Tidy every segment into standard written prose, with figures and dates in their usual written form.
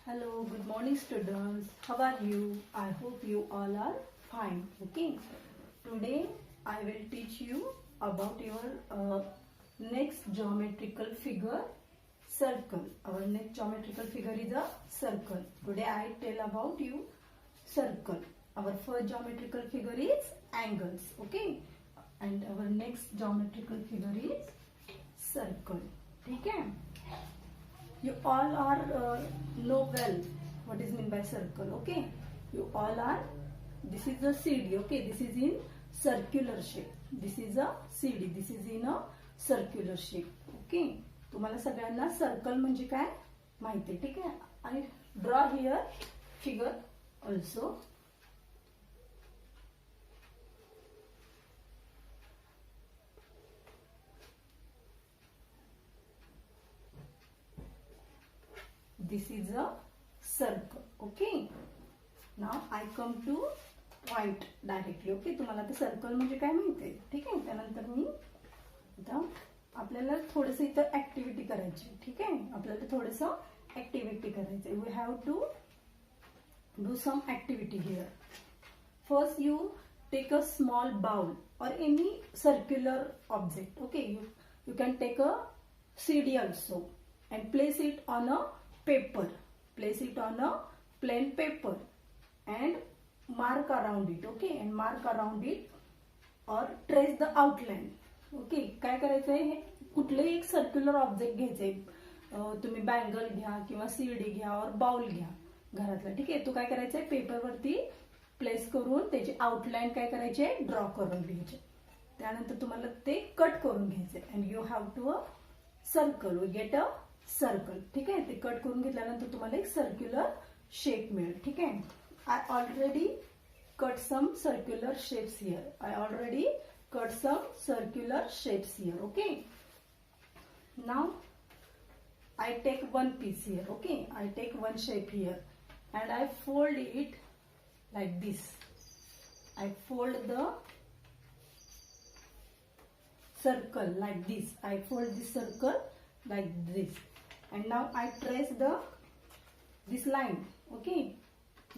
Hello, good morning students. How are you? I hope you all are fine. Okay. Today I will teach you about your next geometrical figure, circle. Our next geometrical figure is a circle. Today I tell about you circle. Our first geometrical figure is angles. Okay. And our next geometrical figure is circle. Okay. You all are know well what is meant by circle. Okay, you all are. This is a CD. Okay, this is in circular shape. This is a CD. This is in a circular shape. Okay, तुम्हाला सगळ्यांना circle म्हणजे काय माहिती आहे. ठीक आहे. I draw here figure also. This is a circle. Okay. Now I come to point directly. Okay. तुम्हाला ते सर्कल म्हणजे काय माहिती आहे. ठीक आहे. त्यानंतर मी आता आपल्याला थोडंसं इथं ऍक्टिव्हिटी करायची. ठीक आहे. आपल्याला थोडंसं ऍक्टिव्हिटी करायची. We have to do some activity here. First you take a small bowl or any circular object. Okay. You can take a CD also and place it on a paper. Place it on a plain paper and mark around it. Okay, and mark around it or trace the outline. Okay, काय करायचंय, कुठलेही एक circular object घ्यायचंय. तुम्ही bangle घ्या किंवा CD घ्या और बाउल घ्या घरातला. ठीक आहे. तो काय करायचंय, पेपरवरती प्लेस करून त्याची आउटलाईन काय करायचे, ड्रॉ करून घ्यायचे. त्यानंतर तुम्हाला ते कट करून घ्यायचे. And you have to a circle. We get a circle. ठीक आहे. ते कट करून घेतल्यानंतर तुम्हाला एक सर्क्युलर शेप मिळेल. ठीक आहे. I already cut some circular shapes here. I already cut some circular shapes here. Okay. Now I take one piece here. Okay. I take one shape here and I fold it like this. I fold the circle like this. I fold this circle like this. And now I trace this line. Okay.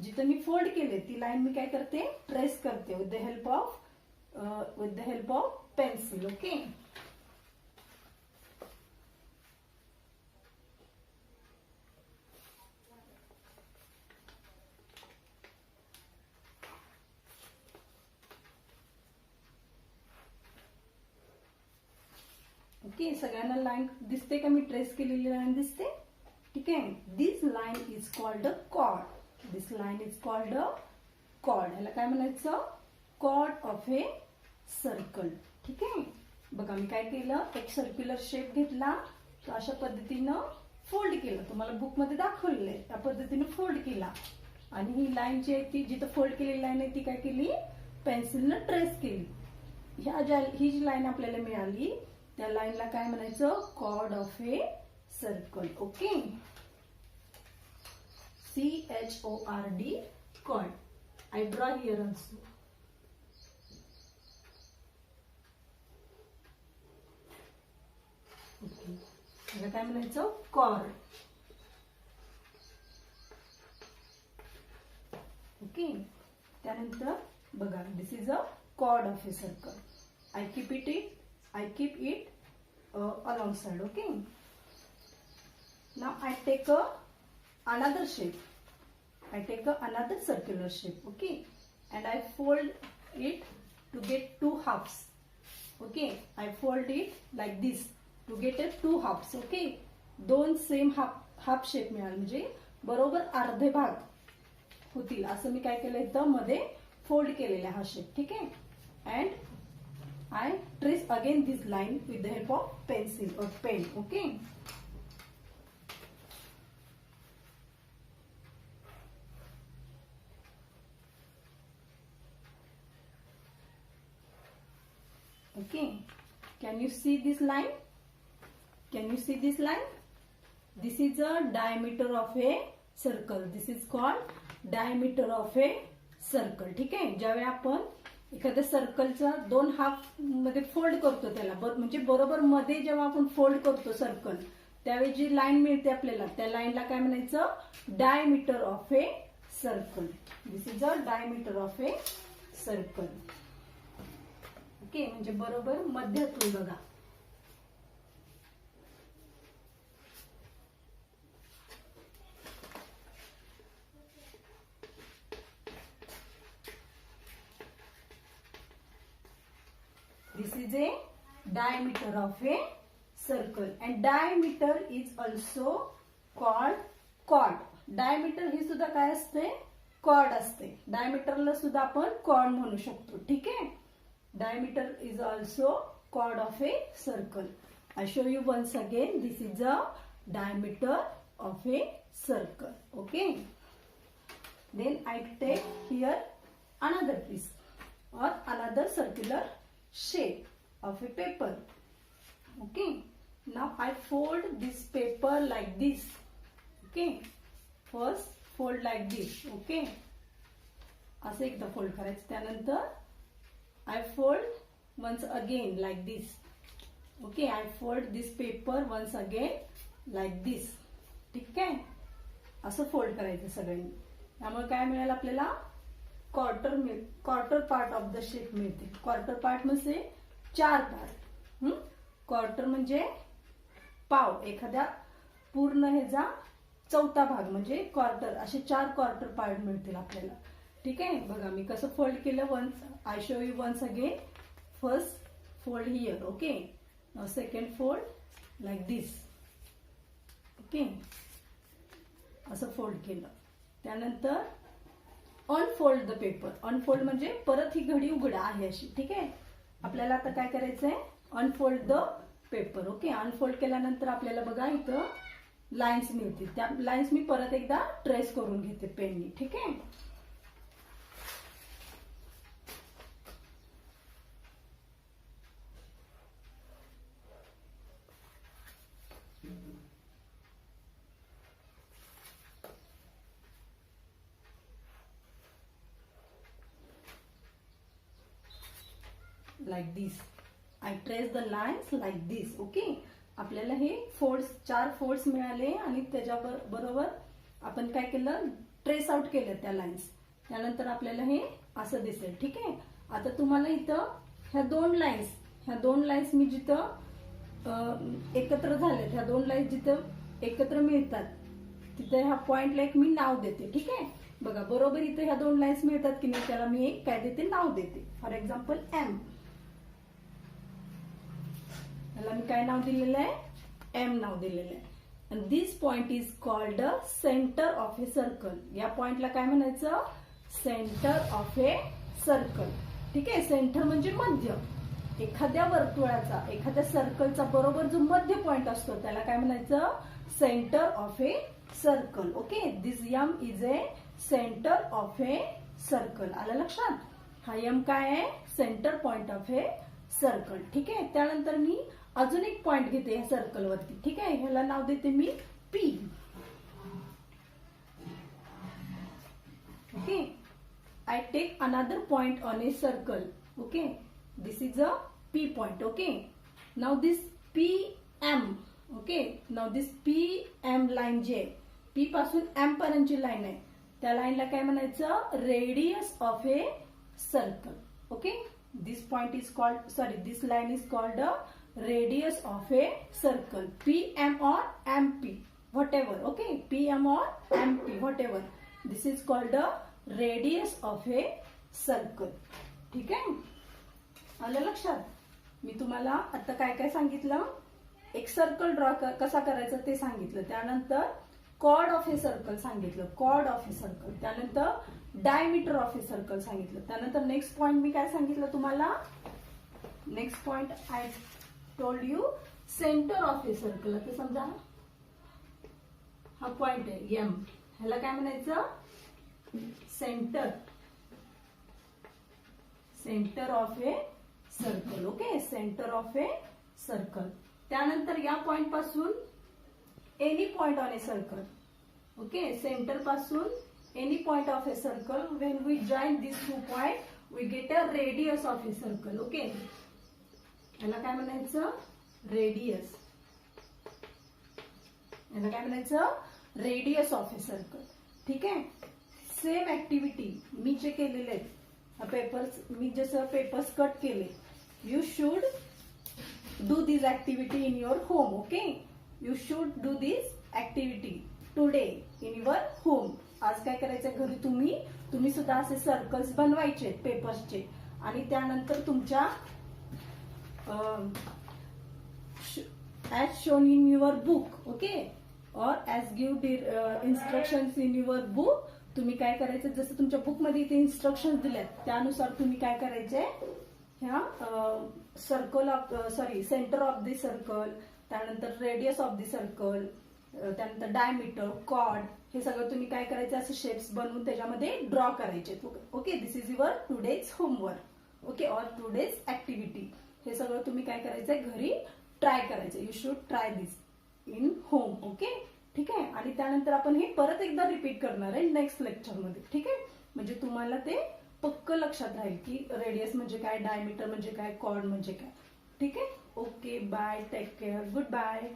जिथं मी fold केले ती line मी काय करते, trace करते with the help of pencil. Okay. Okay. सगळ्यांना line दिसते का, मी ट्रेस केलेली लाईन दिसते. ठीक आहे. This line is called a chord. This line is called a chord. याला काय म्हणायचं, कॉर्ड ऑफ ए सर्कल. ठीक आहे. बघा मी काय केलं, एक सर्क्युलर शेप घेतला, तो अशा पद्धतीनं फोल्ड केलं. तुम्हाला बुक मध्ये दाखवलेलं आहे. त्या पद्धतीनं फोल्ड केला आणि ही लाईन जी आहे ती जिथं फोल्ड केलेली लाईन आहे ती काय केली, पेन्सिलनं ट्रेस केली. ही जी लाईन आपल्याला मिळाली त्या लाईनला काय म्हणायचं, chord of a circle. Okay. CHORD chord. I draw here also. Okay. त्याला काय म्हणायचं, कॉर्ड. ओके. त्यानंतर बघा, this is a chord of a circle. I keep it alongside. Okay. Now I take another shape. I take another circular shape. Okay. And I fold it to get two halves. Okay. I fold it like this to get two halves. Okay. दोन same half shape मिळाल म्हणजे बरोबर अर्धे भाग होतील असं मी काय केलं, इथं मध्ये फोल्ड केलेला हा शेप. ठीक आहे. And I trace again this line with the help of pencil or pen. Okay. Okay. Can you see this line? Can you see this line? This is a diameter of a circle. This is called diameter of a circle. ठीक आहे. ज्यावेळी आपण एखाद्या सर्कलचा दोन half मध्ये fold करतो त्याला म्हणजे बरोबर मध्ये जेव्हा आपण फोल्ड करतो सर्कल त्यावेळी जी लाईन मिळते आपल्याला त्या लाईनला काय म्हणायचं, diameter of a circle. This is a diameter of a circle. Okay, म्हणजे बरोबर मध्यातून बघा. This is a diameter of a circle and diameter is also called chord. Diameter ही सुद्धा काय असते, chord असते. डायमीटरला सुद्धा आपण chord म्हणू शकतो. ठीक आहे. Diameter is also chord of a circle. I show you once again. This is a diameter of a circle. Okay. Then I take here another piece or another circular shape of a paper. Okay, now I fold this paper like this. Okay, first fold like this. Okay, असे एकदा fold करायचं. त्यानंतर I fold once again like this. Okay, I fold this paper once again like this. ठीक आहे, असं fold करायचं सगळ्यांनी. त्यामुळे काय मिळेल आपल्याला, quarter part of the shape मिळते. क्वार्टर पार्ट म्हणजे 4 पार्ट. क्वार्टर म्हणजे पाव, एखाद्या पूर्ण ह्याचा चौथा भाग म्हणजे क्वार्टर. असे 4 क्वार्टर पार्ट मिळतील आपल्याला. ठीक आहे, बघा मी कसं फोल्ड केलं. Once I show you once again. First fold here. Okay, second fold like this. Okay, असं फोल्ड केलं. त्यानंतर अनफोल्ड द पेपर. अनफोल्ड म्हणजे परत ही घडी उघडा आहे अशी. ठीक आहे, आपल्याला आता काय करायचंय, unfold the paper. Okay, unfold केल्यानंतर आपल्याला बघा इथं लाईन्स मिळतील. त्या लाईन्स मी परत एकदा ट्रेस करून घेते पेननी. ठीक आहे, like this. I trace the lines like this. Okay, आपल्याला हे फोल्ड्स 4 फोल्ड्स मिळाले आणि त्याच्या बरोबर आपण काय केलं, ट्रेस आउट केलं त्या लाईन्स. त्यानंतर आपल्याला हे असं दिसेल. ठीक आहे, आता तुम्हाला इथं ह्या दोन लाईन्स मी जिथं एकत्र झालेत, ह्या 2 लाईन्स जिथं एकत्र मिळतात तिथे ह्या पॉइंटला एक मी नाव देते. ठीक आहे, बघा बरोबर इथे ह्या 2 लाईन्स मिळतात की नाही, त्याला मी एक काय देते, नाव देते. For example M. याला मी काय नाव दिलेलं आहे, एम नाव दिलेलं आहे. आणि this point is called a centre of a circle. या पॉइंटला काय म्हणायचं, सेंटर ऑफ ए सर्कल. ठीक आहे, सेंटर म्हणजे मध्य. एखाद्या वर्तुळाचा, एखाद्या सर्कलचा बरोबर जो मध्य पॉइंट असतो त्याला काय म्हणायचं, centre of a circle. Okay, this M is a centre of a circle. आलं लक्षात, हा एम काय आहे, centre point of a circle. ठीक आहे, त्यानंतर मी अजून एक पॉइंट घेते या सर्कल वरती. ठीक आहे, ह्याला नाव देते मी P. Okay, I take another point on a circle. Okay, this is a P point. Okay, now this P M. Okay, now this P M line जे पी पासून एम पर्यंतची लाईन आहे त्या लाईनला काय म्हणायचं, radius of a circle. Okay, this point is called, sorry, this line is called a radius of a circle. PM or MP, whatever. Okay, PM or MP, whatever. This is called a radius of a circle. ठीक आहे, आलं लक्षात. मी तुम्हाला आता काय काय सांगितलं, एक सर्कल ड्रॉ कसा करायचा ते सांगितलं. त्यानंतर कॉर्ड ऑफ ए सर्कल सांगितलं, कॉर्ड ऑफ ए सर्कल. त्यानंतर डायमीटर ऑफ ए सर्कल सांगितलं. त्यानंतर नेक्स्ट पॉइंट मी काय सांगितलं तुम्हाला, next point I told you centre of a circle. आता समजा हा पॉइंट आहे एम, ह्याला काय म्हणायचं, centre, centre of a circle. Okay, centre of a circle. त्यानंतर या पॉइंट पासून any point on a circle. Okay, centre पासून any point of a circle, when we join these 2 points we get a radius of a circle. Okay, याला काय म्हणायचं, radius. याला काय म्हणायचं, रेडियस ऑफ ए सर्कल. ठीक आहे. सेम ऍक्टिव्हिटी मी जे केलेले आहेत पेपर्स, मी जसं पेपर्स कट केले, you should do this activity in your home. Okay, you should do this activity today in your home. आज काय करायचं, घरी तुम्ही सुद्धा असे सर्कल्स बनवायचे पेपर्सचे, आणि त्यानंतर तुमच्या as shown in your book, okay, or as give instructions in your book. तुम्ही काय करायचं, जसं तुमच्या बुक मध्ये इथे इन्स्ट्रक्शन्स दिल्यात त्यानुसार तुम्ही काय करायचंय, ह्या circle of centre of the circle, त्यानंतर रेडियस ऑफ द सर्कल, त्यानंतर डायमीटर, कॉर्ड, हे सगळं तुम्ही काय करायचं, असे शेप्स बनवून त्याच्यामध्ये ड्रॉ करायचे. Okay, this is your today's homework. Okay, or today's activity. हे सगळं तुम्ही काय करायचंय, घरी ट्राय करायचं. You should try this in home. Okay, ठीक आहे. आणि त्यानंतर आपण हे परत एकदा रिपीट करणार आहे नेक्स्ट लेक्चरमध्ये. ठीक आहे, म्हणजे तुम्हाला ते पक्क लक्षात राहील की रेडियस म्हणजे काय, डायमीटर म्हणजे काय, कॉर्ड म्हणजे काय. ठीक आहे. Okay, bye, take care, good bye.